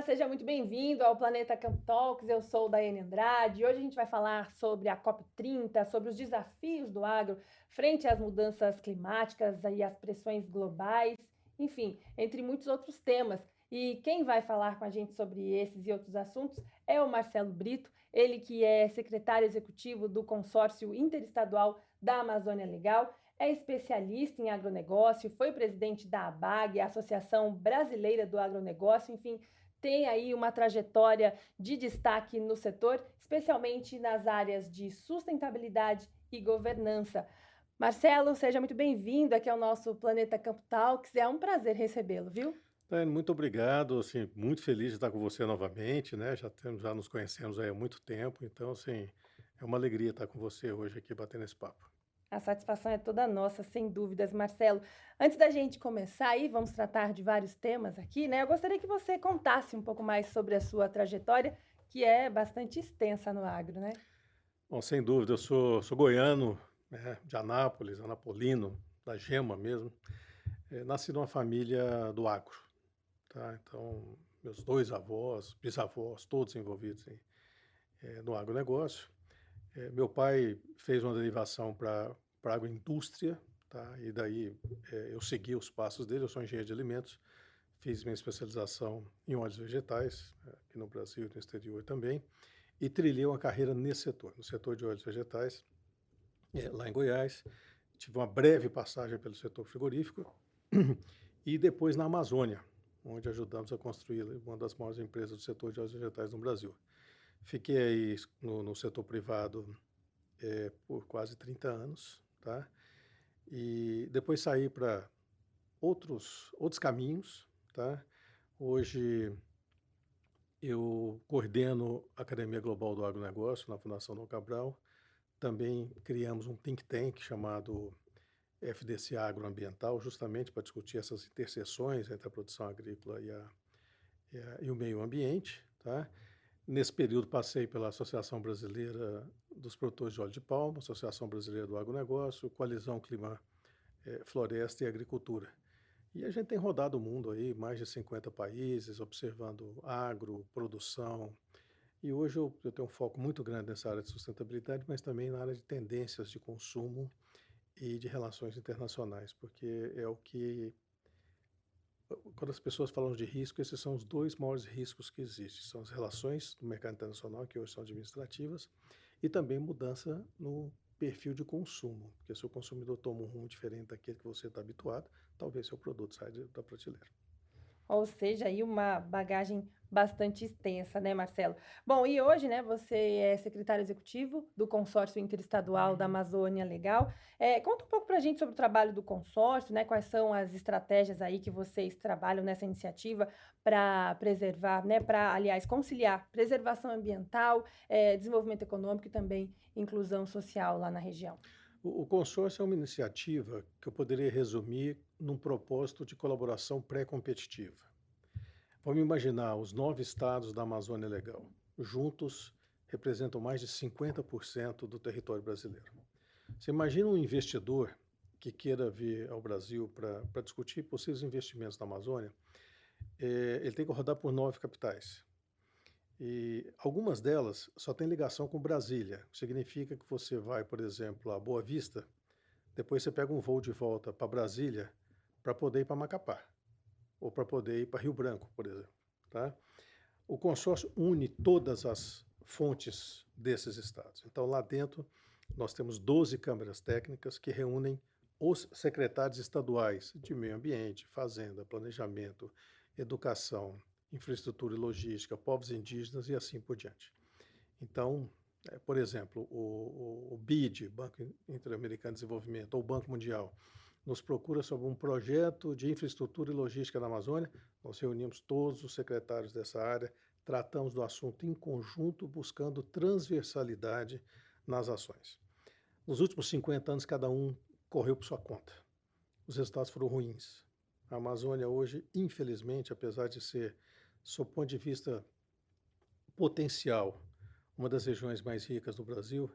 Olá, seja muito bem-vindo ao Planeta Camp Talks. Eu sou Daiane Andrade. Hoje a gente vai falar sobre a COP30, sobre os desafios do agro frente às mudanças climáticas e às pressões globais, enfim, entre muitos outros temas. E quem vai falar com a gente sobre esses e outros assuntos é o Marcelo Brito, ele que é secretário executivo do Consórcio Interestadual da Amazônia Legal, é especialista em agronegócio, foi presidente da ABAG, a Associação Brasileira do Agronegócio, enfim, tem aí uma trajetória de destaque no setor, especialmente nas áreas de sustentabilidade e governança. Marcelo, seja muito bem-vindo aqui ao nosso Planeta Campo Talks. É um prazer recebê-lo, viu? Daiane, muito obrigado, assim, muito feliz de estar com você novamente, né? Já nos conhecemos aí há muito tempo, então, assim, é uma alegria estar com você hoje aqui batendo esse papo. A satisfação é toda nossa, sem dúvidas, Marcelo. Antes da gente começar aí, vamos tratar de vários temas aqui, né? Eu gostaria que você contasse um pouco mais sobre a sua trajetória, que é bastante extensa no agro, né? Bom, sem dúvida, eu sou goiano, né, de Anápolis, anapolino, da Gema mesmo. Nasci numa família do agro, tá? Então, meus dois avós, bisavós, todos envolvidos no agronegócio. Meu pai fez uma derivação para a agroindústria, tá? E daí eu segui os passos dele, eu sou engenheiro de alimentos, fiz minha especialização em óleos vegetais, aqui no Brasil e no exterior também, e trilhei uma carreira nesse setor, no setor de óleos vegetais, lá em Goiás. Tive uma breve passagem pelo setor frigorífico e depois na Amazônia, onde ajudamos a construir uma das maiores empresas do setor de óleos vegetais no Brasil. Fiquei aí no setor privado por quase 30 anos, tá? E depois saí para outros caminhos, tá? Hoje eu coordeno a Academia Global do Agronegócio na Fundação Dom Cabral. Também criamos um think tank chamado FDC Agroambiental, justamente para discutir essas interseções entre a produção agrícola e o meio ambiente, tá? Nesse período passei pela Associação Brasileira dos Produtores de Óleo de Palma, Associação Brasileira do Agronegócio, Coalizão Clima, Floresta e Agricultura. E a gente tem rodado o mundo aí, mais de 50 países, observando agro, produção. E hoje eu tenho um foco muito grande nessa área de sustentabilidade, mas também na área de tendências de consumo e de relações internacionais, porque é o que, quando as pessoas falam de risco, esses são os dois maiores riscos que existem. São as relações do mercado internacional, que hoje são administrativas, e também mudança no perfil de consumo, porque se o consumidor toma um rumo diferente daquele que você está habituado, talvez seu produto saia da prateleira. Ou seja, aí uma bagagem bastante extensa, né, Marcelo? Bom, e hoje, né, você é secretário executivo do Consórcio Interestadual da Amazônia Legal. Conta um pouco para a gente sobre o trabalho do consórcio, né? Quais são as estratégias aí que vocês trabalham nessa iniciativa para preservar, né, para, aliás, conciliar preservação ambiental, desenvolvimento econômico e também inclusão social lá na região. O consórcio é uma iniciativa que eu poderia resumir num propósito de colaboração pré-competitiva. Vamos imaginar os 9 estados da Amazônia Legal. Juntos representam mais de 50% do território brasileiro. Você imagina um investidor que queira vir ao Brasil para discutir possíveis investimentos na Amazônia, ele tem que rodar por 9 capitais. E algumas delas só têm ligação com Brasília. Significa que você vai, por exemplo, a Boa Vista, depois você pega um voo de volta para Brasília para poder ir para Macapá, ou para poder ir para Rio Branco, por exemplo. Tá? O consórcio une todas as fontes desses estados. Então, lá dentro, nós temos 12 câmaras técnicas que reúnem os secretários estaduais de Meio Ambiente, Fazenda, Planejamento, Educação, Infraestrutura e Logística, povos indígenas e assim por diante. Então, por exemplo, o BID, Banco Interamericano de Desenvolvimento, ou o Banco Mundial, nos procura sobre um projeto de infraestrutura e logística na Amazônia. Nós reunimos todos os secretários dessa área, tratamos do assunto em conjunto, buscando transversalidade nas ações. Nos últimos 50 anos, cada um correu por sua conta. Os resultados foram ruins. A Amazônia hoje, infelizmente, apesar de ser, sob o ponto de vista potencial, uma das regiões mais ricas do Brasil,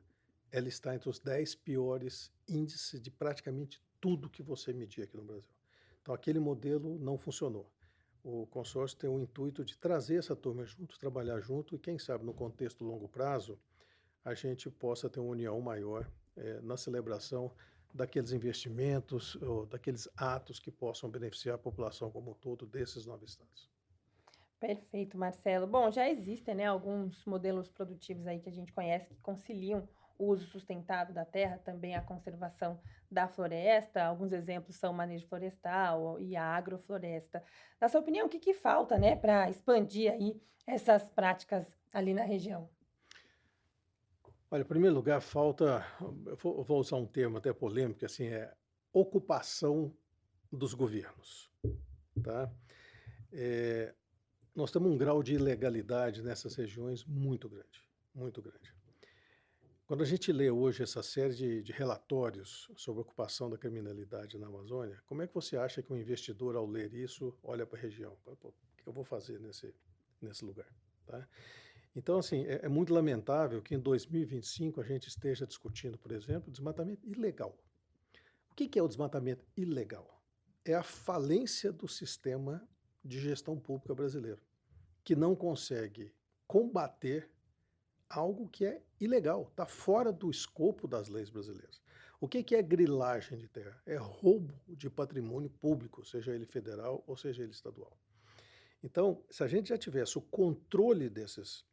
ela está entre os 10 piores índices de praticamente tudo que você medir aqui no Brasil. Então, aquele modelo não funcionou. o consórcio tem o intuito de trazer essa turma junto, trabalhar junto e, quem sabe, no contexto longo prazo, a gente possa ter uma união maior na celebração daqueles investimentos ou daqueles atos que possam beneficiar a população como um todo desses 9 estados. Perfeito, Marcelo. Bom, já existem, né, alguns modelos produtivos aí que a gente conhece que conciliam o uso sustentável da terra, também a conservação da floresta. Alguns exemplos são o manejo florestal e a agrofloresta. Na sua opinião, o que que falta, né, para expandir aí essas práticas ali na região? Olha, em primeiro lugar, falta, eu vou usar um termo até polêmico, assim, ocupação dos governos, tá? Eh, Nós temos um grau de ilegalidade nessas regiões muito grande, muito grande. Quando a gente lê hoje essa série de relatórios sobre a ocupação da criminalidade na Amazônia, como é que você acha que um investidor, ao ler isso, olha para a região? Fala, pô, o que eu vou fazer nesse lugar? Tá? Então, assim, é muito lamentável que em 2025 a gente esteja discutindo, por exemplo, desmatamento ilegal. O que é o desmatamento ilegal? É a falência do sistema de gestão pública brasileiro, que não consegue combater algo que é ilegal, está fora do escopo das leis brasileiras. O que é grilagem de terra? É roubo de patrimônio público, seja ele federal ou seja ele estadual. Então, se a gente já tivesse o controle desses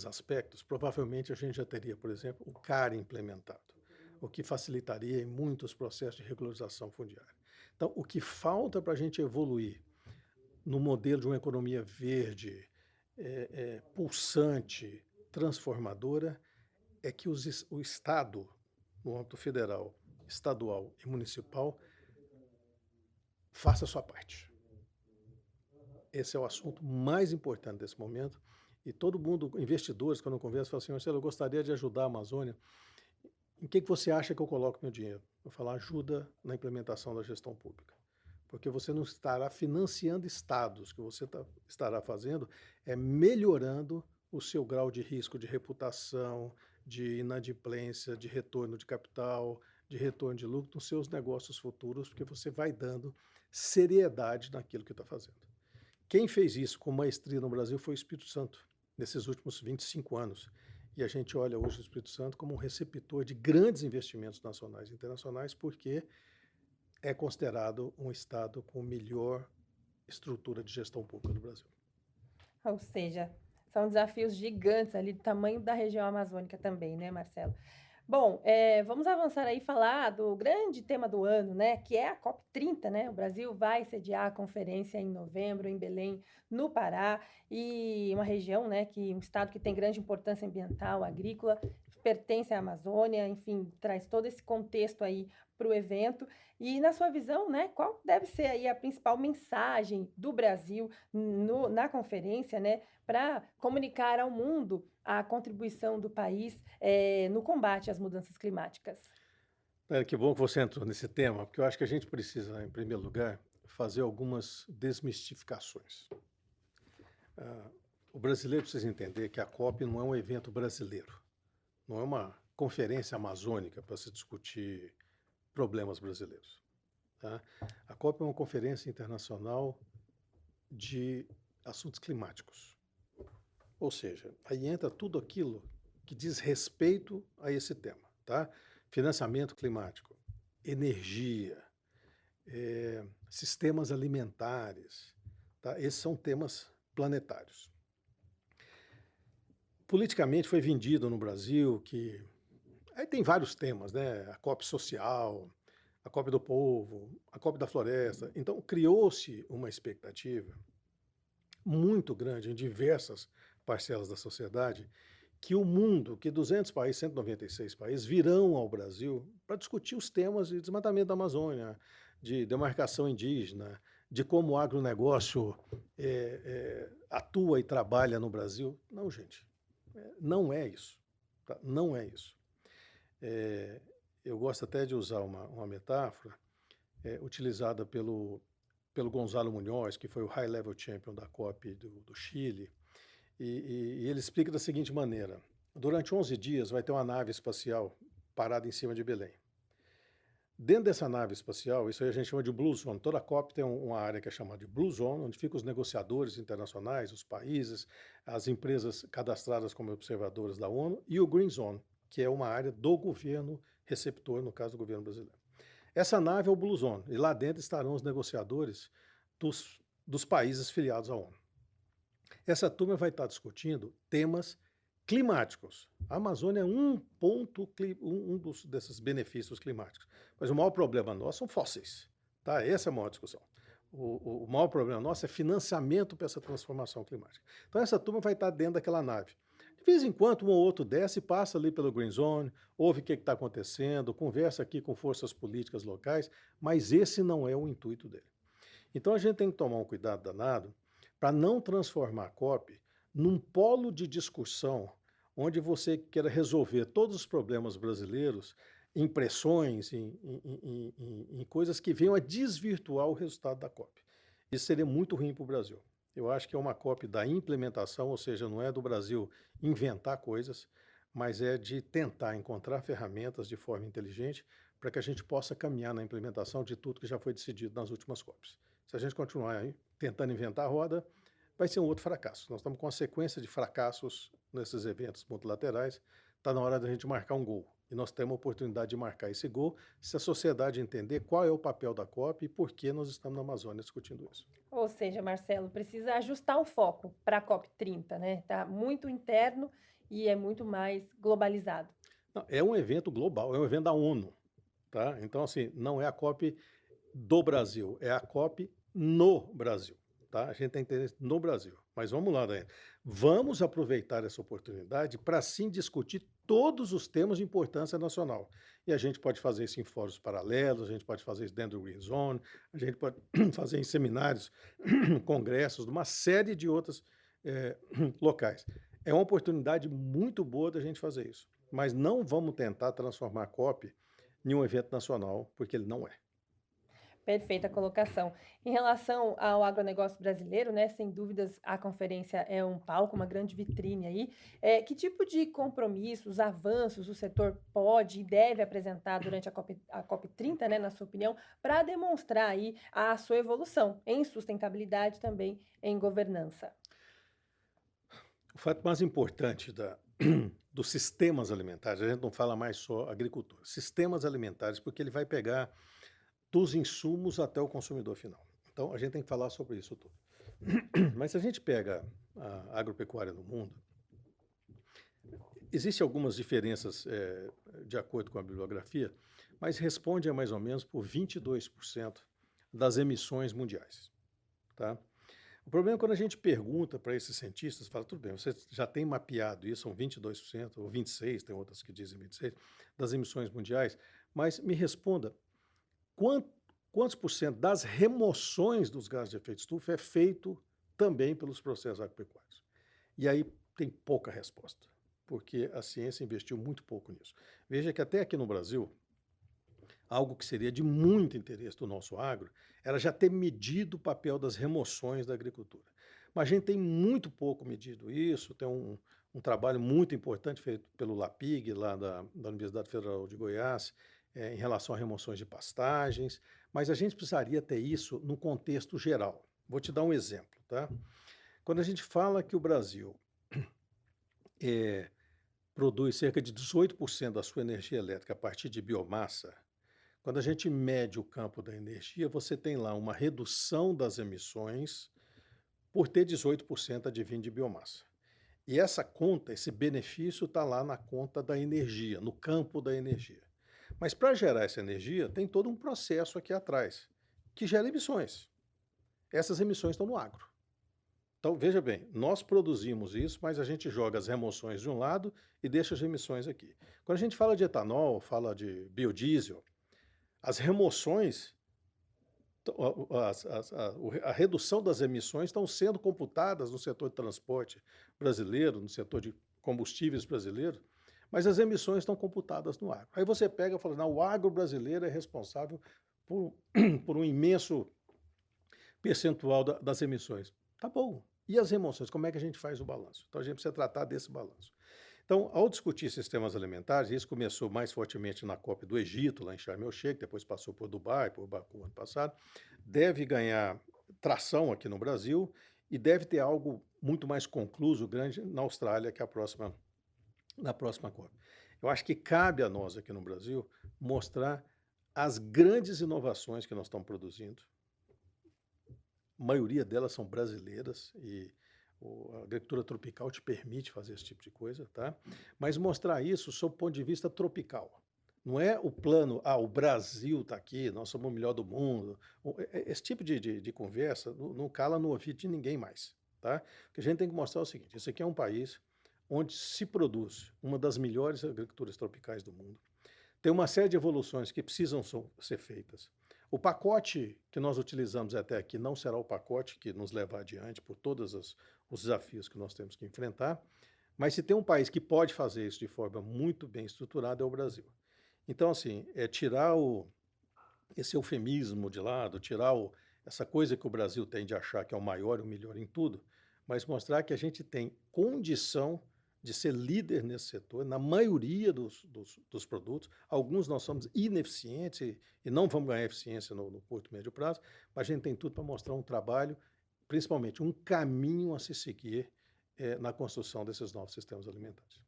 aspectos, provavelmente a gente já teria, por exemplo, o CAR implementado, o que facilitaria em muitos processos de regularização fundiária. Então, o que falta para a gente evoluir no modelo de uma economia verde, pulsante, transformadora, é que o Estado, no âmbito federal, estadual e municipal, faça a sua parte. Esse é o assunto mais importante desse momento. E todo mundo, investidores, quando eu converso, falam assim, Marcelo, eu gostaria de ajudar a Amazônia. Em que você acha que eu coloco meu dinheiro? Eu falo, ajuda na implementação da gestão pública. Porque você não estará financiando estados, o que você estará fazendo é melhorando o seu grau de risco de reputação, de inadimplência, de retorno de capital, de retorno de lucro nos seus negócios futuros, porque você vai dando seriedade naquilo que está fazendo. Quem fez isso com maestria no Brasil foi o Espírito Santo, nesses últimos 25 anos. E a gente olha hoje o Espírito Santo como um receptor de grandes investimentos nacionais e internacionais, porque é considerado um estado com melhor estrutura de gestão pública do Brasil. Ou seja, são desafios gigantes ali do tamanho da região amazônica também, né, Marcelo? Bom, vamos avançar aí e falar do grande tema do ano, né, que é a COP30, né? O Brasil vai sediar a conferência em novembro em Belém, no Pará, e uma região, né, um estado que tem grande importância ambiental, agrícola, pertence à Amazônia, enfim, traz todo esse contexto aí para o evento. E na sua visão, né, qual deve ser aí a principal mensagem do Brasil na conferência, né, para comunicar ao mundo a contribuição do país no combate às mudanças climáticas? Que bom que você entrou nesse tema, porque eu acho que a gente precisa, em primeiro lugar, fazer algumas desmistificações. O brasileiro precisa entender que a COP não é um evento brasileiro, não é uma conferência amazônica para se discutir problemas brasileiros. Tá? A COP é uma conferência internacional de assuntos climáticos. Ou seja, aí entra tudo aquilo que diz respeito a esse tema. Tá? Financiamento climático, energia, sistemas alimentares. Tá? Esses são temas planetários. Politicamente foi vendido no Brasil que... Aí tem vários temas, né? A COP social, a COP do povo, a COP da floresta. Então, criou-se uma expectativa muito grande em diversas parcelas da sociedade que o mundo, que 200 países, 196 países, virão ao Brasil para discutir os temas de desmatamento da Amazônia, de demarcação indígena, de como o agronegócio atua e trabalha no Brasil. Não, gente, não é isso. Tá? Não é isso. Eu gosto até de usar uma metáfora utilizada pelo Gonzalo Munhoz, que foi o High Level Champion da COP do Chile, e ele explica da seguinte maneira: durante 11 dias vai ter uma nave espacial parada em cima de Belém. Dentro dessa nave espacial, isso aí a gente chama de Blue Zone. Toda a COP tem uma área que é chamada de Blue Zone, onde ficam os negociadores internacionais, os países, as empresas cadastradas como observadoras da ONU, e o Green Zone, que é uma área do governo receptor, no caso do governo brasileiro. Essa nave é o Blue Zone, e lá dentro estarão os negociadores dos países filiados à ONU. Essa turma vai estar discutindo temas climáticos. A Amazônia é desses benefícios climáticos. Mas o maior problema nosso são fósseis. Tá? Essa é a maior discussão. O maior problema nosso é financiamento para essa transformação climática. Então essa turma vai estar dentro daquela nave. De vez em quando, um ou outro desce, passa ali pelo Green Zone, ouve o que está acontecendo, conversa aqui com forças políticas locais, mas esse não é o intuito dele. Então a gente tem que tomar um cuidado danado para não transformar a COP num polo de discussão onde você queira resolver todos os problemas brasileiros em pressões, em coisas que venham a desvirtuar o resultado da COP. Isso seria muito ruim para o Brasil. Eu acho que é uma COP da implementação, ou seja, não é do Brasil inventar coisas, mas é de tentar encontrar ferramentas de forma inteligente para que a gente possa caminhar na implementação de tudo que já foi decidido nas últimas COPs. Se a gente continuar aí tentando inventar a roda, vai ser um outro fracasso. Nós estamos com uma sequência de fracassos nesses eventos multilaterais. Está na hora da gente marcar um gol. E nós temos a oportunidade de marcar esse gol se a sociedade entender qual é o papel da COP e por que nós estamos na Amazônia discutindo isso. Ou seja, Marcelo, precisa ajustar o foco para a COP30, né? Está muito interno e é muito mais globalizado. Não, é um evento global, é um evento da ONU. Tá? Então, assim, não é a COP do Brasil, é a COP no Brasil. Tá? A gente tem interesse no Brasil. Mas vamos lá, Daiane. Vamos aproveitar essa oportunidade para sim discutir todos os temas de importância nacional. E a gente pode fazer isso em fóruns paralelos, a gente pode fazer isso dentro do Green Zone, a gente pode fazer em seminários, congressos, uma série de outros locais. É uma oportunidade muito boa da gente fazer isso. Mas não vamos tentar transformar a COP em um evento nacional, porque ele não é. Perfeita colocação. Em relação ao agronegócio brasileiro, né, sem dúvidas a conferência é um palco, uma grande vitrine aí. Que tipo de compromissos, avanços o setor pode e deve apresentar durante a COP30, né, na sua opinião, para demonstrar aí a sua evolução em sustentabilidade também em governança? O fato mais importante dos sistemas alimentares, a gente não fala mais só agricultura, sistemas alimentares, porque ele vai pegar dos insumos até o consumidor final. Então, a gente tem que falar sobre isso tudo. Mas se a gente pega a agropecuária no mundo, existem algumas diferenças de acordo com a bibliografia, mas responde a mais ou menos por 22% das emissões mundiais. Tá? O problema é quando a gente pergunta para esses cientistas, fala, tudo bem, você já tem mapeado isso, são 22% ou 26%, tem outras que dizem 26%, das emissões mundiais, mas me responda, quantos por cento das remoções dos gases de efeito estufa é feito também pelos processos agropecuários? E aí tem pouca resposta, porque a ciência investiu muito pouco nisso. Veja que até aqui no Brasil, algo que seria de muito interesse do nosso agro era já ter medido o papel das remoções da agricultura. Mas a gente tem muito pouco medido isso, tem um trabalho muito importante feito pelo LAPIG, lá da Universidade Federal de Goiás, em relação a remoções de pastagens, mas a gente precisaria ter isso no contexto geral. Vou te dar um exemplo. Tá? Quando a gente fala que o Brasil produz cerca de 18% da sua energia elétrica a partir de biomassa, quando a gente mede o campo da energia, você tem lá uma redução das emissões por ter 18% advindo de biomassa. E essa conta, esse benefício está lá na conta da energia, no campo da energia. Mas para gerar essa energia, tem todo um processo aqui atrás, que gera emissões. Essas emissões estão no agro. Então, veja bem, nós produzimos isso, mas a gente joga as remoções de um lado e deixa as emissões aqui. Quando a gente fala de etanol, fala de biodiesel, as remoções, a redução das emissões estão sendo computadas no setor de transporte brasileiro, no setor de combustíveis brasileiro, mas as emissões estão computadas no agro. Aí você pega e fala, não, o agro brasileiro é responsável por um imenso percentual das emissões. Tá bom. E as remoções? Como é que a gente faz o balanço? Então a gente precisa tratar desse balanço. Então, ao discutir sistemas alimentares, isso começou mais fortemente na COP do Egito, lá em Sharm el-Sheikh, depois passou por Dubai, por Baku ano passado, deve ganhar tração aqui no Brasil e deve ter algo muito mais concluso, grande, na Austrália, que é na próxima COP. Eu acho que cabe a nós aqui no Brasil mostrar as grandes inovações que nós estamos produzindo. A maioria delas são brasileiras e a agricultura tropical te permite fazer esse tipo de coisa, tá? Mas mostrar isso sob o ponto de vista tropical. Não é o plano, o Brasil está aqui, nós somos o melhor do mundo. Esse tipo de conversa não cala no ouvido de ninguém mais, tá? O que a gente tem que mostrar é o seguinte, esse aqui é um país onde se produz uma das melhores agriculturas tropicais do mundo. Tem uma série de evoluções que precisam ser feitas. O pacote que nós utilizamos até aqui não será o pacote que nos levar adiante por todos os desafios que nós temos que enfrentar, mas se tem um país que pode fazer isso de forma muito bem estruturada é o Brasil. Então, assim, tirar esse eufemismo de lado, tirar essa coisa que o Brasil tem de achar que é o maior e o melhor em tudo, mas mostrar que a gente tem condição de ser líder nesse setor, na maioria dos produtos. Alguns nós somos ineficientes e não vamos ganhar eficiência no curto e médio prazo, mas a gente tem tudo para mostrar um trabalho, principalmente um caminho a se seguir na construção desses novos sistemas alimentares.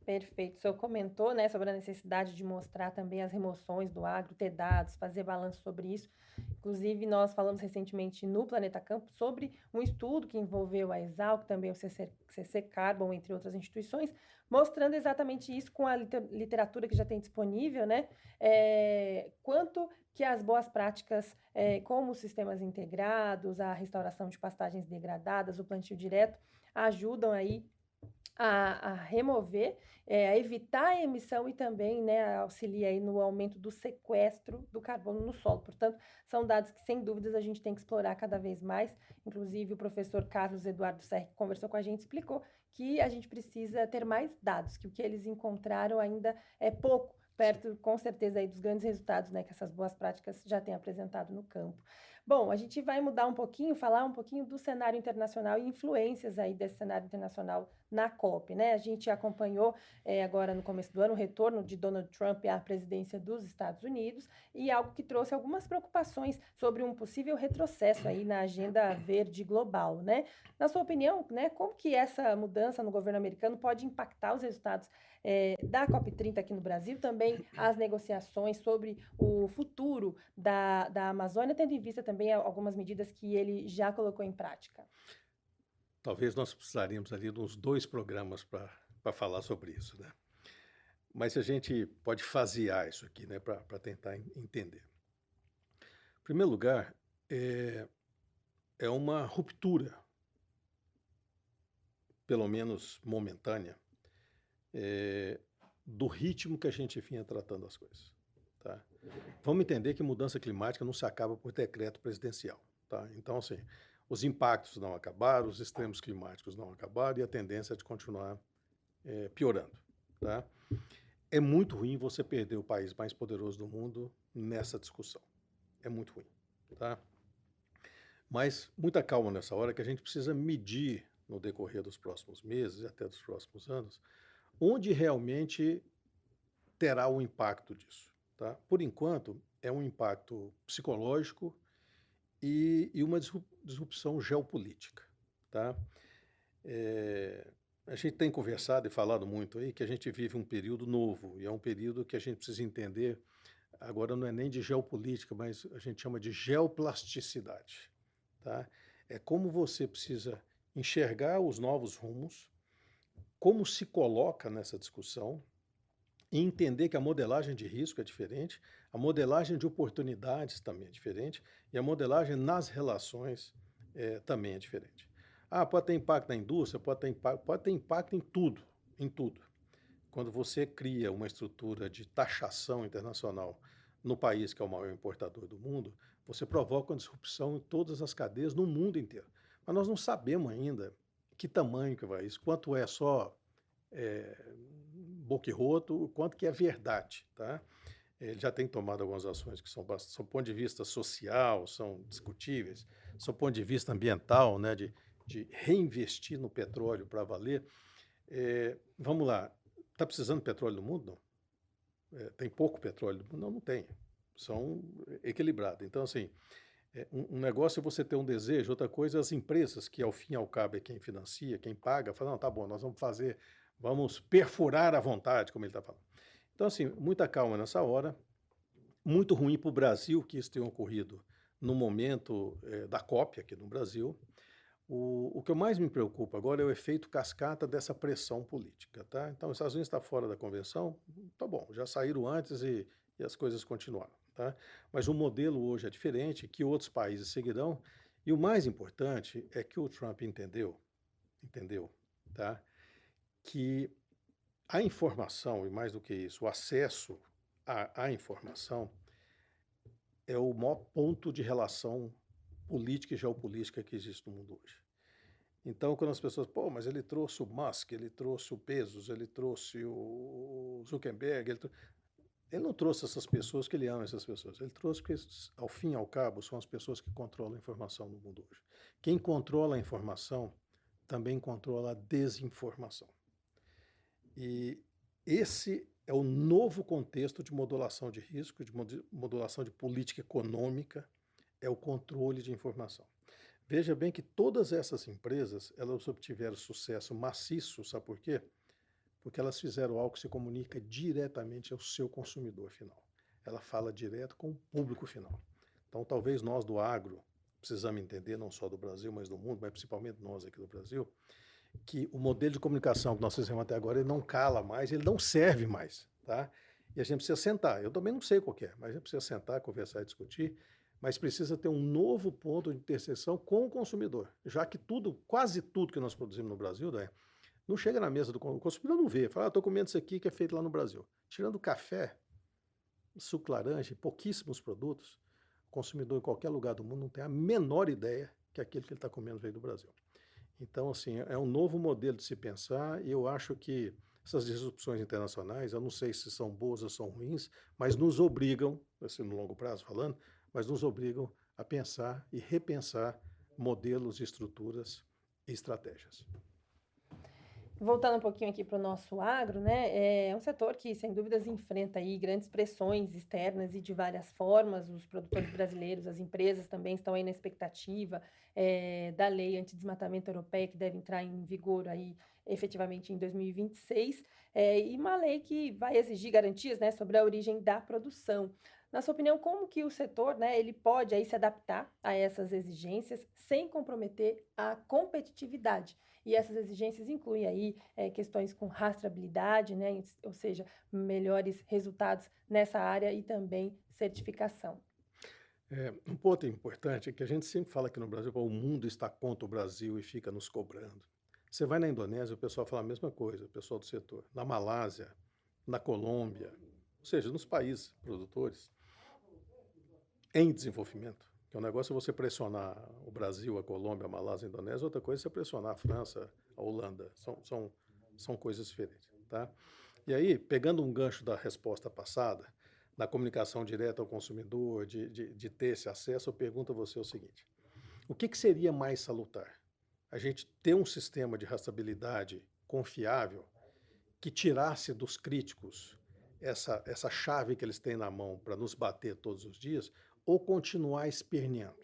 Perfeito. O senhor comentou, né, sobre a necessidade de mostrar também as remoções do agro, ter dados, fazer balanço sobre isso. Inclusive, nós falamos recentemente no Planeta Campo sobre um estudo que envolveu a Exalc, também o CC Carbon, entre outras instituições, mostrando exatamente isso com a literatura que já tem disponível, né? Quanto que as boas práticas, como os sistemas integrados, a restauração de pastagens degradadas, o plantio direto, ajudam aí a remover, a evitar a emissão e também, né, auxilia aí no aumento do sequestro do carbono no solo. Portanto, são dados que, sem dúvidas, a gente tem que explorar cada vez mais. Inclusive, o professor Carlos Eduardo Serri, que conversou com a gente, explicou que a gente precisa ter mais dados, que o que eles encontraram ainda é pouco, perto, com certeza, aí dos grandes resultados, né, que essas boas práticas já têm apresentado no campo. Bom, a gente vai mudar um pouquinho, falar um pouquinho do cenário internacional e influências aí desse cenário internacional na COP, né? A gente acompanhou agora no começo do ano o retorno de Donald Trump à presidência dos Estados Unidos e algo que trouxe algumas preocupações sobre um possível retrocesso aí na agenda verde global, né? Na sua opinião, né, como que essa mudança no governo americano pode impactar os resultados da COP30 aqui no Brasil, também as negociações sobre o futuro da Amazônia, tendo em vista também algumas medidas que ele já colocou em prática? Talvez nós precisaríamos ali de uns 2 programas para falar sobre isso, né? Mas a gente pode fasear isso aqui, né, para tentar entender. Em primeiro lugar, é uma ruptura, pelo menos momentânea, do ritmo que a gente vinha tratando as coisas, tá? Vamos entender que mudança climática não se acaba por decreto presidencial, tá? Então, assim, os impactos não acabaram, os extremos climáticos não acabaram e a tendência é de continuar piorando, tá? É muito ruim você perder o país mais poderoso do mundo nessa discussão. É muito ruim, tá? Mas muita calma nessa hora que a gente precisa medir no decorrer dos próximos meses e até dos próximos anos, onde realmente terá o impacto disso, tá? Por enquanto, é um impacto psicológico e uma disrupção geopolítica, tá? A gente tem conversado e falado muito aí que a gente vive um período novo e é um período que a gente precisa entender, agora não é nem de geopolítica, mas a gente chama de geoplasticidade, tá? É como você precisa enxergar os novos rumos, como se coloca nessa discussão e entender que a modelagem de risco é diferente, a modelagem de oportunidades também é diferente e a modelagem nas relações também é diferente. Pode ter impacto na indústria, pode ter impacto em tudo, em tudo. Quando você cria uma estrutura de taxação internacional no país que é o maior importador do mundo, você provoca uma disrupção em todas as cadeias no mundo inteiro. Mas nós não sabemos ainda que tamanho que vai isso, quanto é só boquiroto, quanto que é verdade, tá? Ele já tem tomado algumas ações que são, do ponto de vista social, são discutíveis, do ponto de vista ambiental, né, de reinvestir no petróleo para valer. Vamos lá, Está precisando de petróleo no mundo? Não. Tem pouco petróleo no mundo? Não, não tem. São equilibrados. Então, assim, um negócio é você ter um desejo, outra coisa é as empresas, que ao fim e ao cabo é quem financia, quem paga, fala, não, tá bom, nós vamos fazer, vamos perfurar à vontade, como ele está falando. Então, assim, muita calma nessa hora. Muito ruim para o Brasil que isso tenha ocorrido no momento da COP aqui no Brasil. O que mais me preocupa agora é o efeito cascata dessa pressão política, tá? Então, os Estados Unidos está fora da convenção, tá bom, já saíram antes e as coisas continuaram, tá? Mas o modelo hoje é diferente, que outros países seguirão, e o mais importante é que o Trump entendeu, tá? Que a informação, e mais do que isso, o acesso à informação é o maior ponto de relação política e geopolítica que existe no mundo hoje. Então, quando as pessoas, pô, mas ele trouxe o Musk, ele trouxe o Bezos, ele trouxe o Zuckerberg, ele não trouxe essas pessoas que ele ama essas pessoas. Ele trouxe porque, ao fim e ao cabo, são as pessoas que controlam a informação no mundo hoje. Quem controla a informação também controla a desinformação. E esse é o novo contexto de modulação de risco, de modulação de política econômica, é o controle de informação. Veja bem que todas essas empresas, elas obtiveram sucesso maciço, sabe por quê? Porque elas fizeram algo que se comunica diretamente ao seu consumidor final. Ela fala direto com o público final. Então, talvez nós do agro precisamos entender, não só do Brasil, mas do mundo, mas principalmente nós aqui do Brasil, que o modelo de comunicação que nós fizemos até agora, ele não cala mais, ele não serve mais, tá? E a gente precisa sentar. Eu também não sei qual é, mas a gente precisa sentar, conversar e discutir, mas precisa ter um novo ponto de interseção com o consumidor, já que tudo, quase tudo que nós produzimos no Brasil, né, não chega na mesa do consumidor, não vê, fala, estou comendo isso aqui que é feito lá no Brasil. Tirando café, suco laranja, pouquíssimos produtos, o consumidor em qualquer lugar do mundo não tem a menor ideia que aquilo que ele está comendo veio do Brasil. Então, assim, é um novo modelo de se pensar e eu acho que essas disrupções internacionais, eu não sei se são boas ou são ruins, mas nos obrigam, assim, no longo prazo falando, mas nos obrigam a pensar e repensar modelos, estruturas e estratégias. Voltando um pouquinho aqui para o nosso agro, né? É um setor que, sem dúvidas, enfrenta aí grandes pressões externas e de várias formas. Os produtores brasileiros, as empresas também estão aí na expectativa da lei antidesmatamento europeia, que deve entrar em vigor aí efetivamente em 2026, e uma lei que vai exigir garantias, né, sobre a origem da produção. Na sua opinião, como que o setor, né, ele pode aí se adaptar a essas exigências sem comprometer a competitividade? E essas exigências incluem aí questões com rastreabilidade, né? Ou seja, melhores resultados nessa área e também certificação. Um ponto importante é que a gente sempre fala aqui no Brasil, o mundo está contra o Brasil e fica nos cobrando. Você vai na Indonésia, o pessoal fala a mesma coisa, o pessoal do setor. Na Malásia, na Colômbia, ou seja, nos países produtores em desenvolvimento, que o negócio é você pressionar o Brasil, a Colômbia, a Malásia, a Indonésia, outra coisa é você pressionar a França, a Holanda, são coisas diferentes, tá? E aí, pegando um gancho da resposta passada, na comunicação direta ao consumidor, de ter esse acesso, eu pergunto a você o seguinte, o que seria mais salutar? A gente ter um sistema de rastreabilidade confiável que tirasse dos críticos essa chave que eles têm na mão para nos bater todos os dias, ou continuar esperneando?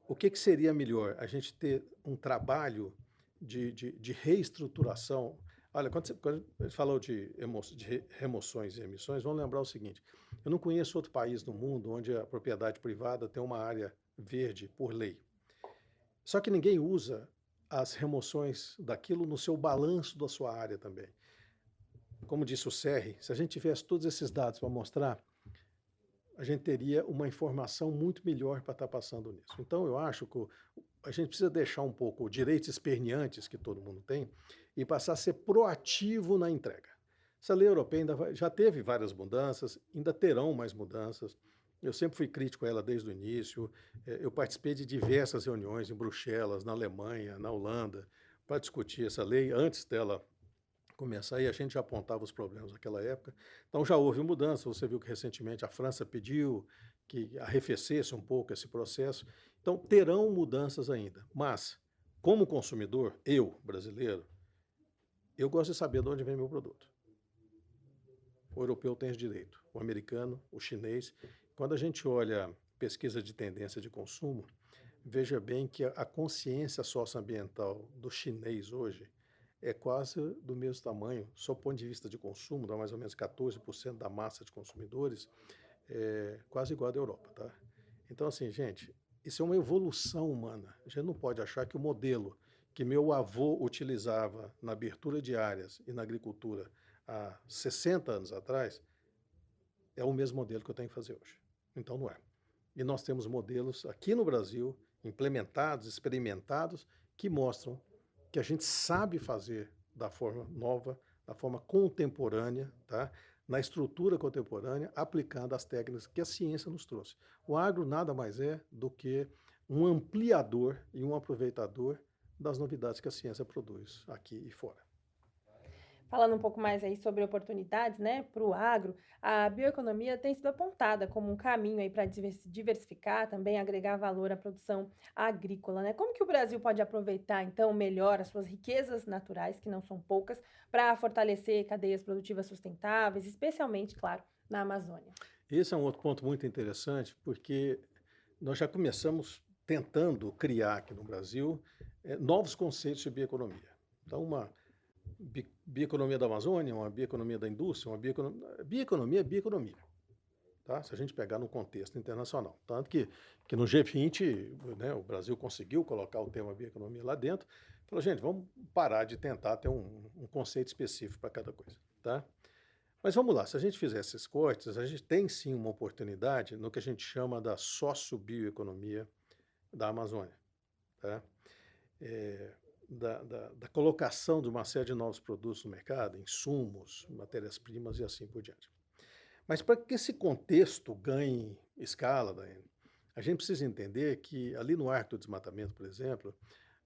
O que seria melhor? A gente ter um trabalho de reestruturação. Olha, quando a gente falou de remoções e emissões, vamos lembrar o seguinte, eu não conheço outro país no mundo onde a propriedade privada tem uma área verde por lei. Só que ninguém usa as remoções daquilo no seu balanço da sua área também. Como disse o Serri, se a gente tivesse todos esses dados para mostrar, a gente teria uma informação muito melhor para estar passando nisso. Então, eu acho que a gente precisa deixar um pouco direitos esperneantes que todo mundo tem e passar a ser proativo na entrega. Essa lei europeia já teve várias mudanças, ainda terão mais mudanças. Eu sempre fui crítico a ela desde o início. Eu participei de diversas reuniões em Bruxelas, na Alemanha, na Holanda, para discutir essa lei antes dela começar, e a gente já apontava os problemas naquela época. Então já houve mudança, você viu que recentemente a França pediu que arrefecesse um pouco esse processo. Então terão mudanças ainda, mas como consumidor, eu, brasileiro, eu gosto de saber de onde vem meu produto. O europeu tem esse direito, o americano, o chinês. Quando a gente olha pesquisa de tendência de consumo, veja bem que a consciência socioambiental do chinês hoje é quase do mesmo tamanho, sob o ponto de vista de consumo, dá mais ou menos 14% da massa de consumidores, é quase igual à da Europa, tá? Então, assim, gente, isso é uma evolução humana. A gente não pode achar que o modelo que meu avô utilizava na abertura de áreas e na agricultura há 60 anos atrás é o mesmo modelo que eu tenho que fazer hoje. Então, não é. E nós temos modelos aqui no Brasil, implementados, experimentados, que mostram que a gente sabe fazer da forma nova, da forma contemporânea, tá? Na estrutura contemporânea, aplicando as técnicas que a ciência nos trouxe. O agro nada mais é do que um ampliador e um aproveitador das novidades que a ciência produz aqui e fora. Falando um pouco mais aí sobre oportunidades, né, para o agro, a bioeconomia tem sido apontada como um caminho aí para diversificar, também agregar valor à produção agrícola, né? Como que o Brasil pode aproveitar, então, melhor as suas riquezas naturais, que não são poucas, para fortalecer cadeias produtivas sustentáveis, especialmente, claro, na Amazônia? Esse é um outro ponto muito interessante, porque nós já começamos tentando criar aqui no Brasil novos conceitos de bioeconomia. Então, uma bioeconomia da Amazônia, uma bioeconomia da indústria, uma bioeconomia é bioeconomia, tá? Se a gente pegar no contexto internacional. Tanto que no G20, né, o Brasil conseguiu colocar o tema bioeconomia lá dentro, falou, gente, vamos parar de tentar ter um conceito específico para cada coisa, tá? Mas vamos lá, se a gente fizer esses cortes, a gente tem sim uma oportunidade no que a gente chama da sociobioeconomia da Amazônia, tá? É, da colocação de uma série de novos produtos no mercado, insumos, matérias-primas e assim por diante. Mas para que esse contexto ganhe escala, Daiane, a gente precisa entender que ali no Arco do Desmatamento, por exemplo,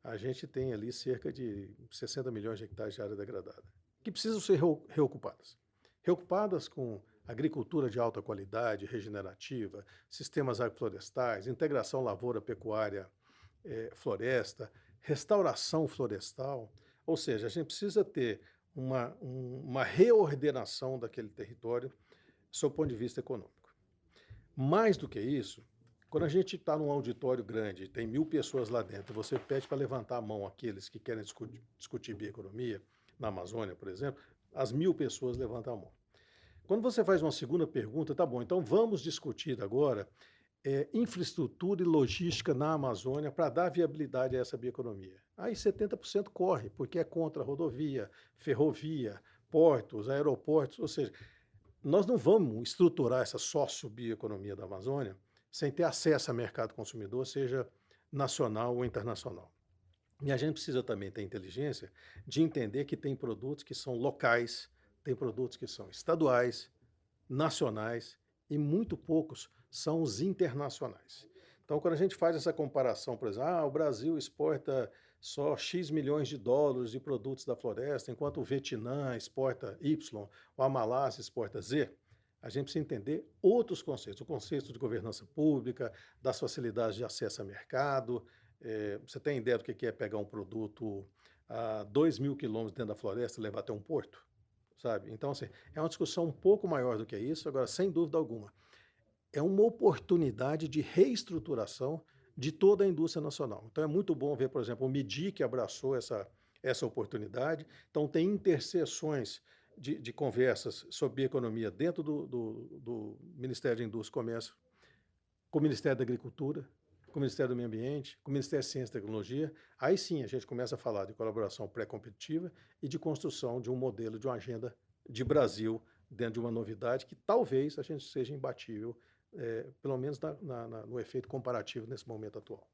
a gente tem ali cerca de 60 milhões de hectares de área degradada, que precisam ser reocupadas. Reocupadas com agricultura de alta qualidade, regenerativa, sistemas agroflorestais, integração lavoura-pecuária, floresta, restauração florestal, ou seja, a gente precisa ter uma reordenação daquele território sob o ponto de vista econômico. Mais do que isso, quando a gente está num auditório grande, tem 1.000 pessoas lá dentro, você pede para levantar a mão aqueles que querem discutir bioeconomia, na Amazônia, por exemplo, as 1.000 pessoas levantam a mão. Quando você faz uma segunda pergunta, tá bom, então vamos discutir agora infraestrutura e logística na Amazônia para dar viabilidade a essa bioeconomia. Aí 70% corre, porque é contra rodovia, ferrovia, portos, aeroportos, ou seja, nós não vamos estruturar essa sócio-bioeconomia da Amazônia sem ter acesso a mercado consumidor, seja nacional ou internacional. E a gente precisa também ter inteligência de entender que tem produtos que são locais, tem produtos que são estaduais, nacionais e muito poucos são os internacionais. Então, quando a gente faz essa comparação, por exemplo, o Brasil exporta só X milhões de dólares de produtos da floresta, enquanto o Vietnã exporta Y, o Malásia exporta Z, a gente precisa entender outros conceitos, o conceito de governança pública, das facilidades de acesso a mercado. Você tem ideia do que é pegar um produto a 2.000 quilômetros dentro da floresta e levar até um porto? Sabe? Então, assim, é uma discussão um pouco maior do que isso, agora, sem dúvida alguma, é uma oportunidade de reestruturação de toda a indústria nacional. Então, é muito bom ver, por exemplo, o MIDI que abraçou essa oportunidade. Então, tem interseções de conversas sobre economia dentro do Ministério da Indústria e Comércio, com o Ministério da Agricultura, com o Ministério do Meio Ambiente, com o Ministério da Ciência e Tecnologia. Aí sim a gente começa a falar de colaboração pré-competitiva e de construção de um modelo, de uma agenda de Brasil dentro de uma novidade que talvez a gente seja imbatível, pelo menos no efeito comparativo nesse momento atual.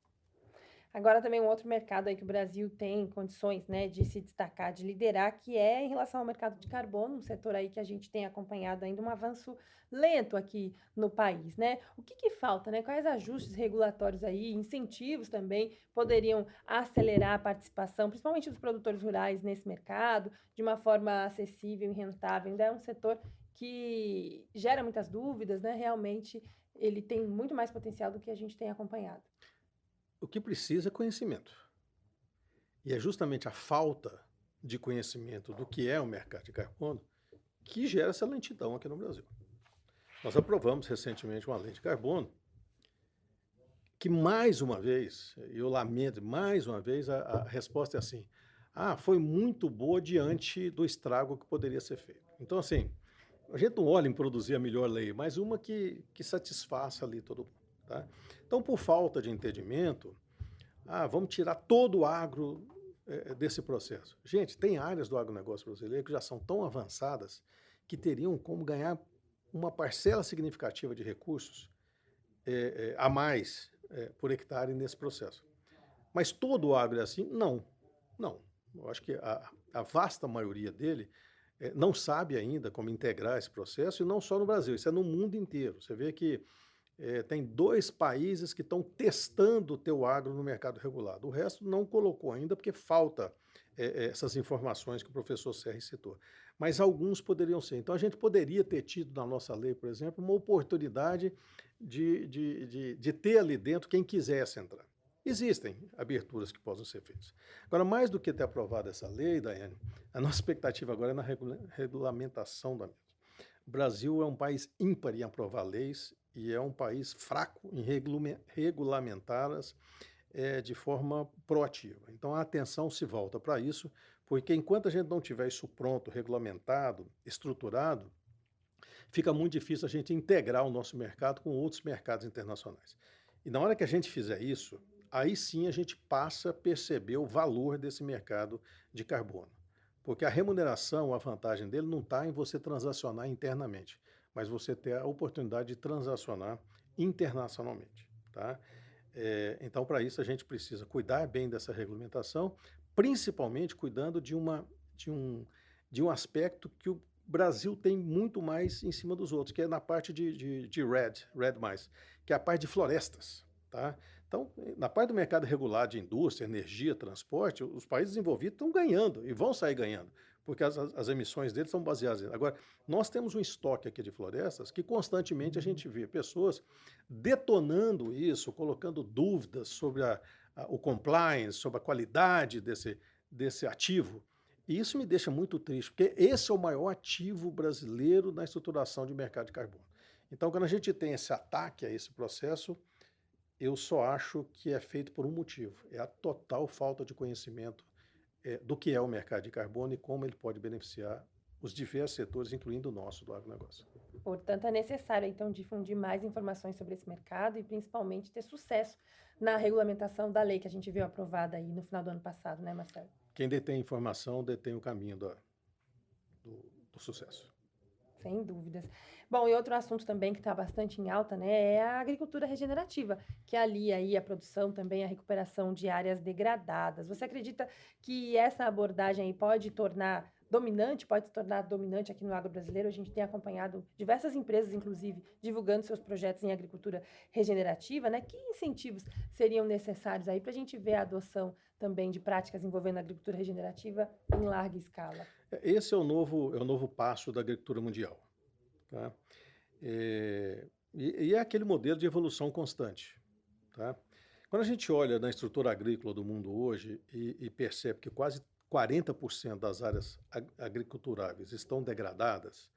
Agora também um outro mercado aí que o Brasil tem condições, né, de se destacar, de liderar, que é em relação ao mercado de carbono, um setor aí que a gente tem acompanhado ainda um avanço lento aqui no país, né? O que que falta, né? Quais ajustes regulatórios aí, incentivos também poderiam acelerar a participação, principalmente dos produtores rurais nesse mercado, de uma forma acessível e rentável? Ainda é um setor que gera muitas dúvidas, né? Realmente ele tem muito mais potencial do que a gente tem acompanhado. O que precisa é conhecimento. E é justamente a falta de conhecimento do que é o mercado de carbono que gera essa lentidão aqui no Brasil. Nós aprovamos recentemente uma lei de carbono que, mais uma vez, eu lamento, mais uma vez, a resposta é assim, foi muito boa diante do estrago que poderia ser feito. Então, assim, a gente não olha em produzir a melhor lei, mas uma que satisfaça ali todo mundo. Tá? Então, por falta de entendimento, vamos tirar todo o agro desse processo. Gente, tem áreas do agronegócio brasileiro que já são tão avançadas que teriam como ganhar uma parcela significativa de recursos a mais por hectare nesse processo. Mas todo o agro é assim? Não. Não. Eu acho que a vasta maioria dele não sabe ainda como integrar esse processo, e não só no Brasil, isso é no mundo inteiro. Você vê que tem 2 países que estão testando o teu agro no mercado regulado. O resto não colocou ainda porque falta essas informações que o professor Serri citou. Mas alguns poderiam ser. Então a gente poderia ter tido na nossa lei, por exemplo, uma oportunidade de ter ali dentro quem quisesse entrar. Existem aberturas que possam ser feitas. Agora, mais do que ter aprovado essa lei, Daiane, a nossa expectativa agora é na regulamentação da mesma. O Brasil é um país ímpar em aprovar leis e é um país fraco em regulamentá-las de forma proativa. Então a atenção se volta para isso, porque enquanto a gente não tiver isso pronto, regulamentado, estruturado, fica muito difícil a gente integrar o nosso mercado com outros mercados internacionais. E na hora que a gente fizer isso, aí sim a gente passa a perceber o valor desse mercado de carbono. Porque a remuneração, a vantagem dele não está em você transacionar internamente, mas você ter a oportunidade de transacionar internacionalmente. Tá? Então, para isso, a gente precisa cuidar bem dessa regulamentação, principalmente cuidando de um aspecto que o Brasil tem muito mais em cima dos outros, que é na parte de RED+, que é a parte de florestas. Tá? Então, na parte do mercado regulado de indústria, energia, transporte, os países desenvolvidos estão ganhando e vão sair ganhando, porque as emissões deles são baseadas nisso. Agora, nós temos um estoque aqui de florestas que constantemente a gente vê pessoas detonando isso, colocando dúvidas sobre o compliance, sobre a qualidade desse ativo. E isso me deixa muito triste, porque esse é o maior ativo brasileiro na estruturação de mercado de carbono. Então, quando a gente tem esse ataque a esse processo, eu só acho que é feito por um motivo, é a total falta de conhecimento do que é o mercado de carbono e como ele pode beneficiar os diversos setores, incluindo o nosso, do agronegócio. Portanto, é necessário, então, difundir mais informações sobre esse mercado e, principalmente, ter sucesso na regulamentação da lei que a gente viu aprovada aí no final do ano passado, né, Marcelo? Quem detém informação detém o caminho do sucesso. Sem dúvidas. Bom, e outro assunto também que está bastante em alta, né, é a agricultura regenerativa, que alia aí a produção, também a recuperação de áreas degradadas. Você acredita que essa abordagem aí pode se tornar dominante aqui no agro brasileiro? A gente tem acompanhado diversas empresas, inclusive, divulgando seus projetos em agricultura regenerativa, né? Que incentivos seriam necessários aí para a gente ver a adoção também de práticas envolvendo a agricultura regenerativa em larga escala? Esse é o novo passo da agricultura mundial. Tá? E é aquele modelo de evolução constante. Tá? Quando a gente olha na estrutura agrícola do mundo hoje e percebe que quase 40% das áreas agriculturáveis estão degradadas,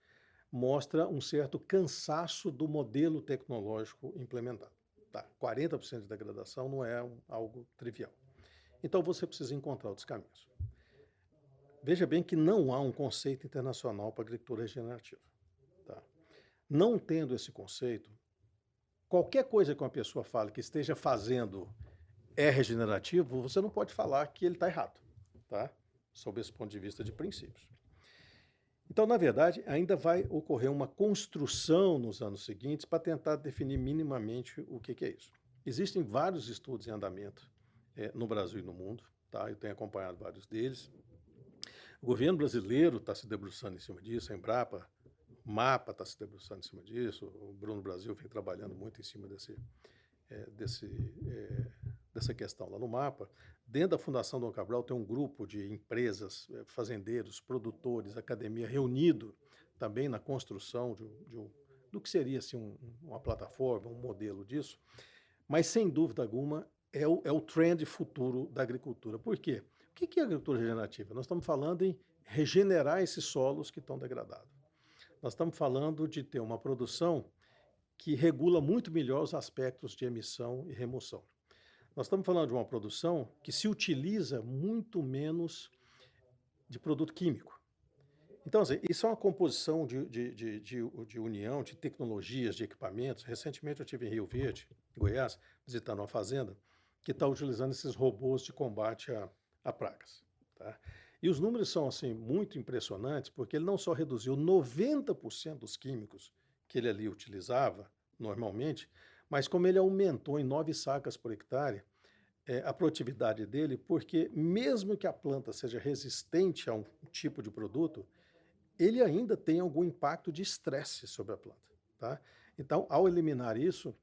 mostra um certo cansaço do modelo tecnológico implementado. Tá? 40% de degradação não é algo trivial. Então você precisa encontrar outros caminhos. Veja bem que não há um conceito internacional para agricultura regenerativa. Tá? Não tendo esse conceito, qualquer coisa que uma pessoa fale que esteja fazendo é regenerativo, você não pode falar que ele está errado, tá? Sob esse ponto de vista de princípios. Então, na verdade, ainda vai ocorrer uma construção nos anos seguintes para tentar definir minimamente o que é isso. Existem vários estudos em andamento no Brasil e no mundo, tá? Eu tenho acompanhado vários deles. O governo brasileiro está se debruçando em cima disso, a Embrapa, o MAPA está se debruçando em cima disso, o Bruno Brasil vem trabalhando muito em cima dessa questão lá no MAPA. Dentro da Fundação Dom Cabral tem um grupo de empresas, fazendeiros, produtores, academia, reunido também na construção do que seria assim, uma plataforma, um modelo disso, mas sem dúvida alguma é o trend futuro da agricultura. Por quê? O que é agricultura regenerativa? Nós estamos falando em regenerar esses solos que estão degradados. Nós estamos falando de ter uma produção que regula muito melhor os aspectos de emissão e remoção. Nós estamos falando de uma produção que se utiliza muito menos de produto químico. Então, assim, isso é uma composição de união, de tecnologias, de equipamentos. Recentemente eu estive em Rio Verde, Goiás, visitando uma fazenda que está utilizando esses robôs de combate a pragas. Tá? E os números são assim, muito impressionantes, porque ele não só reduziu 90% dos químicos que ele ali utilizava normalmente, mas como ele aumentou em 9 sacas por hectare, a produtividade dele, porque mesmo que a planta seja resistente a um tipo de produto, ele ainda tem algum impacto de estresse sobre a planta. Tá? Então, ao eliminar isso,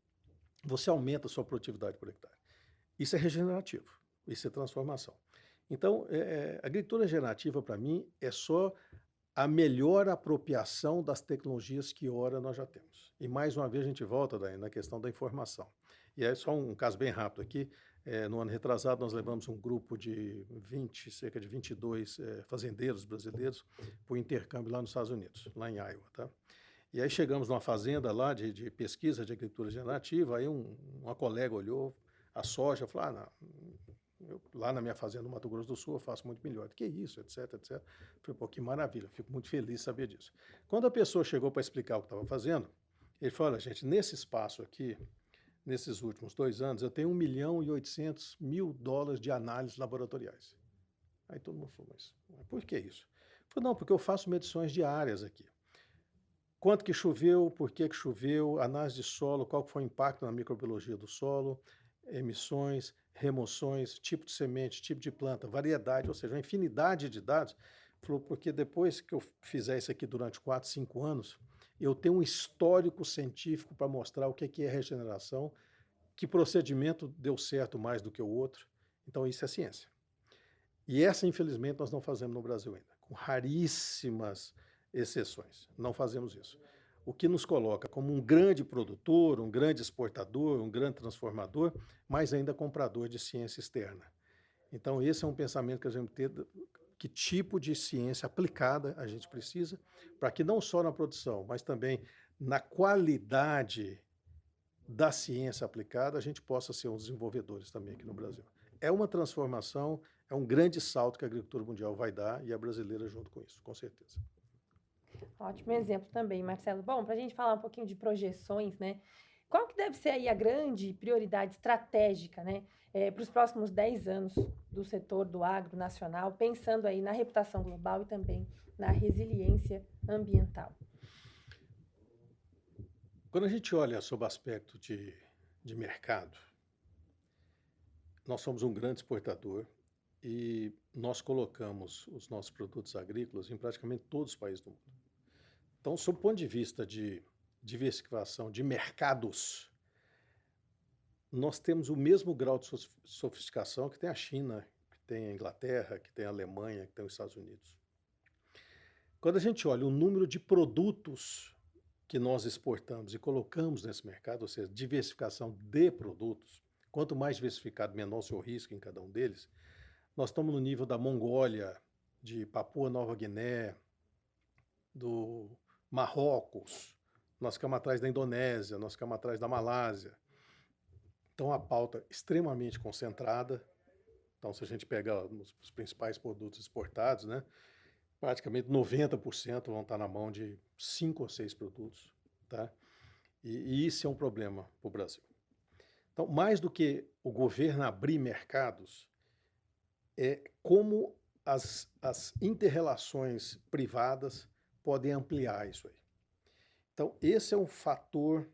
você aumenta a sua produtividade por hectare. Isso é regenerativo, isso é transformação. Então, a agricultura regenerativa, para mim, é só a melhor apropriação das tecnologias que ora nós já temos. E mais uma vez a gente volta daí na questão da informação. E aí só um caso bem rápido aqui, no ano retrasado nós levamos um grupo de cerca de 22 fazendeiros brasileiros para o intercâmbio lá nos Estados Unidos, lá em Iowa, tá? E aí chegamos numa fazenda lá de pesquisa de agricultura regenerativa, aí uma colega olhou a soja e falou, lá na minha fazenda no Mato Grosso do Sul eu faço muito melhor. Que isso, etc, etc. Falei, pô, que maravilha, fico muito feliz de saber disso. Quando a pessoa chegou para explicar o que estava fazendo, ele falou, olha, gente, nesse espaço aqui, nesses últimos 2 anos, eu tenho $1.800.000 de análises laboratoriais. Aí todo mundo falou, mas por que isso? Eu falei, não, porque eu faço medições diárias aqui. Quanto que choveu, por que choveu, análise de solo, qual foi o impacto na microbiologia do solo, emissões, remoções, tipo de semente, tipo de planta, variedade, ou seja, uma infinidade de dados. Falou, porque depois que eu fizer isso aqui durante 4, 5 anos, eu tenho um histórico científico para mostrar o que é regeneração, que procedimento deu certo mais do que o outro. Então, isso é ciência. E essa, infelizmente, nós não fazemos no Brasil ainda, com raríssimas exceções. Não fazemos isso. O que nos coloca como um grande produtor, um grande exportador, um grande transformador, mas ainda comprador de ciência externa. Então, esse é um pensamento que a gente tem, que tipo de ciência aplicada a gente precisa, para que não só na produção, mas também na qualidade da ciência aplicada, a gente possa ser um desenvolvedores também aqui no Brasil. É uma transformação, é um grande salto que a agricultura mundial vai dar e a brasileira junto com isso, com certeza. Ótimo exemplo também, Marcelo. Bom, para a gente falar um pouquinho de projeções, né? Qual que deve ser aí a grande prioridade estratégica, né, para os próximos 10 anos do setor do agro nacional, pensando aí na reputação global e também na resiliência ambiental? Quando a gente olha sob o aspecto de mercado, nós somos um grande exportador e nós colocamos os nossos produtos agrícolas em praticamente todos os países do mundo. Então, sob o ponto de vista de diversificação de mercados, nós temos o mesmo grau de sofisticação que tem a China, que tem a Inglaterra, que tem a Alemanha, que tem os Estados Unidos. Quando a gente olha o número de produtos que nós exportamos e colocamos nesse mercado, ou seja, diversificação de produtos, quanto mais diversificado, menor o seu risco em cada um deles, nós estamos no nível da Mongólia, de Papua Nova Guiné, do Marrocos, nós ficamos atrás da Indonésia, nós ficamos atrás da Malásia. Então, a pauta é extremamente concentrada. Então, se a gente pegar os principais produtos exportados, né, praticamente 90% vão estar na mão de 5 ou 6 produtos. Tá? E isso é um problema para o Brasil. Então, mais do que o governo abrir mercados, é como as inter-relações privadas podem ampliar isso aí. Então, esse é um fator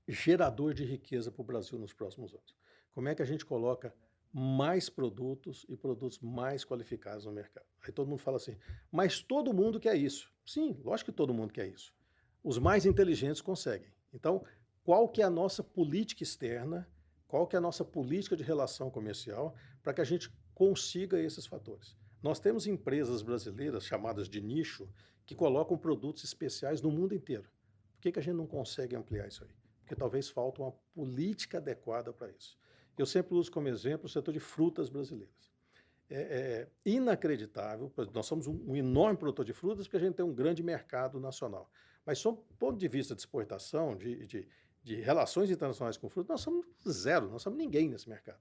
gerador de riqueza para o Brasil nos próximos anos. Como é que a gente coloca mais produtos e produtos mais qualificados no mercado? Aí todo mundo fala assim, mas todo mundo quer isso. Sim, lógico que todo mundo quer isso. Os mais inteligentes conseguem. Então, qual que é a nossa política externa, qual que é a nossa política de relação comercial para que a gente consiga esses fatores? Nós temos empresas brasileiras chamadas de nicho que colocam produtos especiais no mundo inteiro. Por que a gente não consegue ampliar isso aí? Porque talvez falta uma política adequada para isso. Eu sempre uso como exemplo o setor de frutas brasileiras. É inacreditável, nós somos um enorme produtor de frutas porque a gente tem um grande mercado nacional. Mas, sob o ponto de vista de exportação, de relações internacionais com frutas, nós somos zero, nós somos ninguém nesse mercado.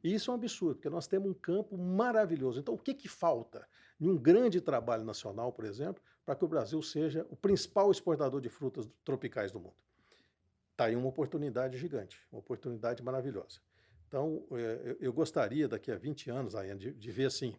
E isso é um absurdo, porque nós temos um campo maravilhoso. Então, o que, que falta em um grande trabalho nacional, por exemplo, para que o Brasil seja o principal exportador de frutas tropicais do mundo? Está aí uma oportunidade gigante, uma oportunidade maravilhosa. Então, eu gostaria, daqui a 20 anos, Ayane, de ver assim,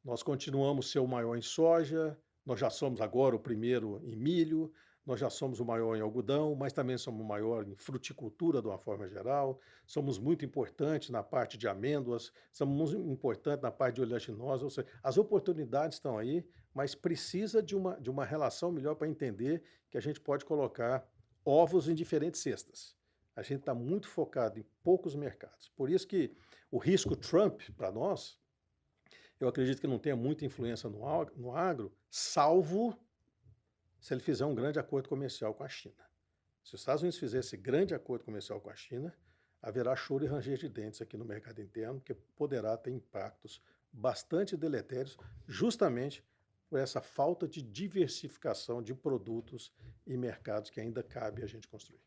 nós continuamos a ser o maior em soja, nós já somos agora o primeiro em milho, nós já somos o maior em algodão, mas também somos o maior em fruticultura de uma forma geral, somos muito importantes na parte de amêndoas, somos muito importantes na parte de oleaginosa, ou seja, as oportunidades estão aí, mas precisa de uma relação melhor para entender que a gente pode colocar ovos em diferentes cestas. A gente está muito focado em poucos mercados. Por isso que o risco Trump, para nós, eu acredito que não tenha muita influência no agro, salvo se ele fizer um grande acordo comercial com a China. Se os Estados Unidos fizer esse grande acordo comercial com a China, haverá choro e ranger de dentes aqui no mercado interno, que poderá ter impactos bastante deletérios, justamente por essa falta de diversificação de produtos e mercados que ainda cabe a gente construir.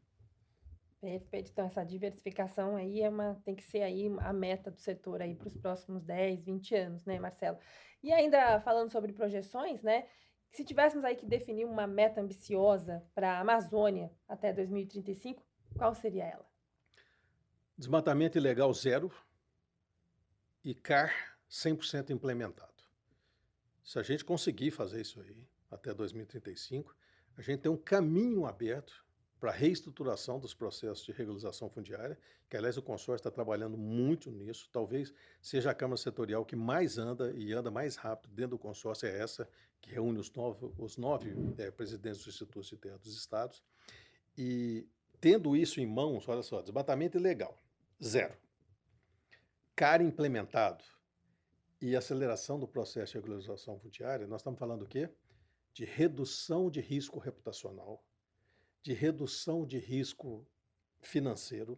Perfeito. Então, essa diversificação aí tem que ser aí a meta do setor aí para os próximos 10, 20 anos, né, Marcelo? E ainda falando sobre projeções, né? Se tivéssemos aí que definir uma meta ambiciosa para a Amazônia até 2035, qual seria ela? Desmatamento ilegal zero e CAR 100% implementado. Se a gente conseguir fazer isso aí até 2035, a gente tem um caminho aberto para a reestruturação dos processos de regularização fundiária, que aliás o consórcio está trabalhando muito nisso, talvez seja a Câmara Setorial que mais anda e anda mais rápido dentro do consórcio, é essa que reúne os nove presidentes dos institutos de terra dos estados, e tendo isso em mãos, olha só, desmatamento ilegal, zero, CAR implementado e aceleração do processo de regularização fundiária, nós estamos falando o quê? De redução de risco reputacional, de redução de risco financeiro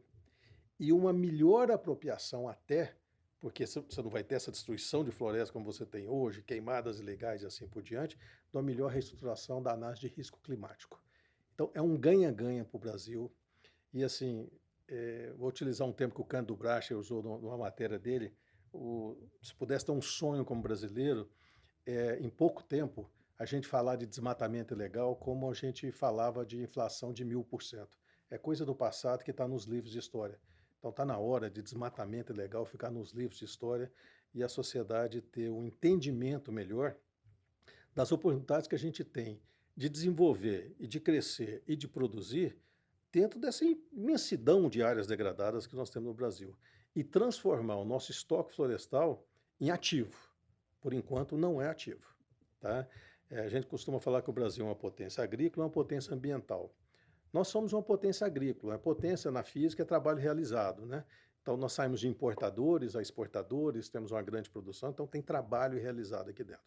e uma melhor apropriação até, porque você não vai ter essa destruição de florestas como você tem hoje, queimadas ilegais e assim por diante, de uma melhor reestruturação da análise de risco climático. Então, é um ganha-ganha para o Brasil. E assim, vou utilizar um termo que o Cândido Bracher usou numa matéria dele, se pudesse ter um sonho como brasileiro, em pouco tempo, a gente falar de desmatamento ilegal como a gente falava de inflação de 1000%. É coisa do passado que está nos livros de história. Então está na hora de desmatamento ilegal ficar nos livros de história e a sociedade ter um entendimento melhor das oportunidades que a gente tem de desenvolver e de crescer e de produzir dentro dessa imensidão de áreas degradadas que nós temos no Brasil e transformar o nosso estoque florestal em ativo. Por enquanto não é ativo, tá? A gente costuma falar que o Brasil é uma potência agrícola, uma potência ambiental. Nós somos uma potência agrícola, a potência na física é trabalho realizado, né? Então nós saímos de importadores a exportadores, temos uma grande produção, então tem trabalho realizado aqui dentro.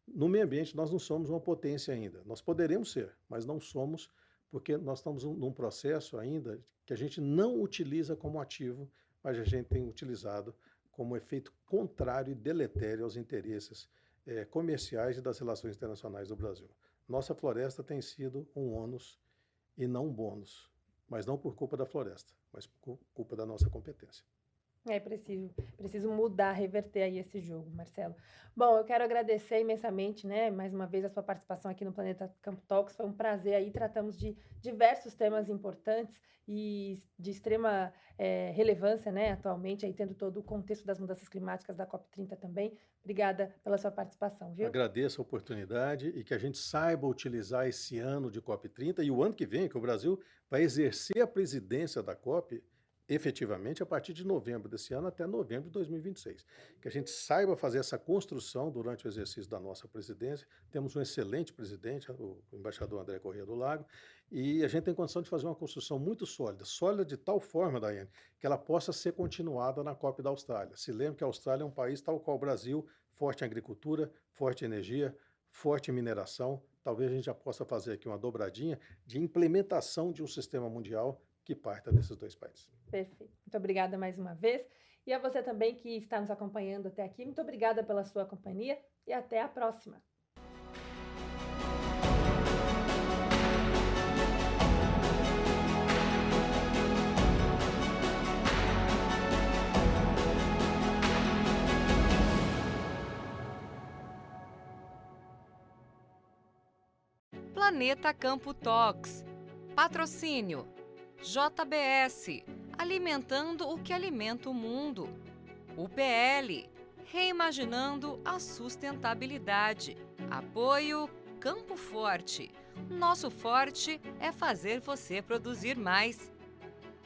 No meio ambiente nós não somos uma potência ainda, nós poderemos ser, mas não somos porque nós estamos num processo ainda que a gente não utiliza como ativo, mas a gente tem utilizado como efeito contrário e deletério aos interesses comerciais e das relações internacionais do Brasil. Nossa floresta tem sido um ônus e não um bônus, mas não por culpa da floresta, mas por culpa da nossa competência. Preciso mudar, reverter aí esse jogo, Marcelo. Bom, eu quero agradecer imensamente, né, mais uma vez a sua participação aqui no Planeta Campo Talks. Foi um prazer aí, tratamos de diversos temas importantes e de extrema relevância, né, atualmente, aí tendo todo o contexto das mudanças climáticas da COP30 também. Obrigada pela sua participação, viu? Agradeço a oportunidade e que a gente saiba utilizar esse ano de COP30 e o ano que vem, que o Brasil vai exercer a presidência da COP, efetivamente a partir de novembro desse ano até novembro de 2026. Que a gente saiba fazer essa construção durante o exercício da nossa presidência. Temos um excelente presidente, o embaixador André Corrêa do Lago, e a gente tem condição de fazer uma construção muito sólida, sólida de tal forma, Daiane, que ela possa ser continuada na COP da Austrália. Se lembre que a Austrália é um país tal qual o Brasil, forte em agricultura, forte em energia, forte em mineração. Talvez a gente já possa fazer aqui uma dobradinha de implementação de um sistema mundial que parta desses dois países. Perfeito. Muito obrigada mais uma vez. E a você também que está nos acompanhando até aqui, muito obrigada pela sua companhia e até a próxima. Planeta Campo Talks. Patrocínio: JBS, alimentando o que alimenta o mundo. UPL, reimaginando a sustentabilidade. Apoio Campo Forte. Nosso forte é fazer você produzir mais.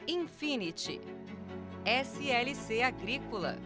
Infinity. SLC Agrícola.